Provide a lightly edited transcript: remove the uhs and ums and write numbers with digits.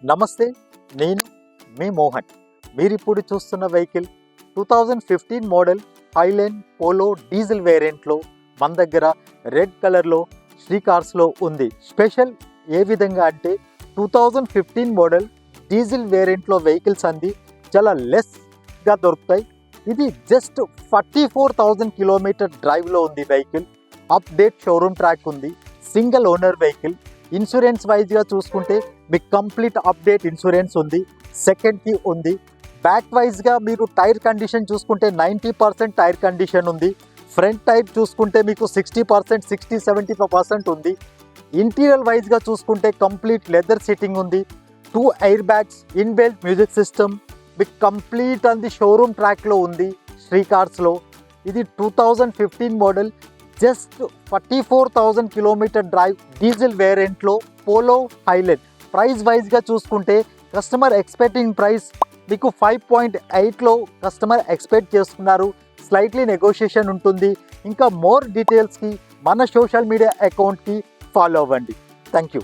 నమస్తే, నేను మీ మోహన్. మీరిప్పుడు చూస్తున్న vehicle 2015 model Highline Polo diesel వేరియంట్లో మన దగ్గర రెడ్ కలర్లో శ్రీ కార్స్లో ఉంది. స్పెషల్ ఏ విధంగా అంటే 2015 మోడల్ డీజిల్ వేరియంట్లో వెహికల్స్ అంది చాలా లెస్గా దొరుకుతాయి. ఇది జస్ట్ 44,000 కిలోమీటర్ డ్రైవ్లో ఉంది వెహికల్. అప్డేట్ షోరూమ్ ట్రాక్ ఉంది. Single owner vehicle. ఇన్సూరెన్స్ వైజ్గా చూసుకుంటే మీకు కంప్లీట్ అప్డేట్ ఇన్సూరెన్స్ ఉంది. సెకండ్కి ఉంది. బ్యాక్ వైజ్గా మీరు టైర్ కండిషన్ చూసుకుంటే 90% టైర్ కండిషన్ ఉంది. ఫ్రంట్ టైర్ చూసుకుంటే మీకు 60%, 60-75% ఉంది. ఇంటీరియర్ వైజ్గా చూసుకుంటే కంప్లీట్ లెదర్ సిట్టింగ్ ఉంది. 2 air bags, inbuilt music system మీకు కంప్లీట్ అంది షోరూమ్ ట్రాక్లో ఉంది శ్రీ కార్స్లో. ఇది 2015 model just 44,000 kilometre drive diesel వేరియంట్లో పోలో హైలైన్. ప్రైస్ వైజ్గా చూసుకుంటే కస్టమర్ ఎక్స్పెక్టింగ్ ప్రైస్ మీకు 5.8లో కస్టమర్ ఎక్స్పెక్ట్ చేస్తున్నారు. స్లైట్లీ నెగోషియేషన్ ఉంటుంది. ఇంకా మోర్ డీటెయిల్స్కి మన సోషల్ మీడియా అకౌంట్కి ఫాలో అవ్వండి. Thank you.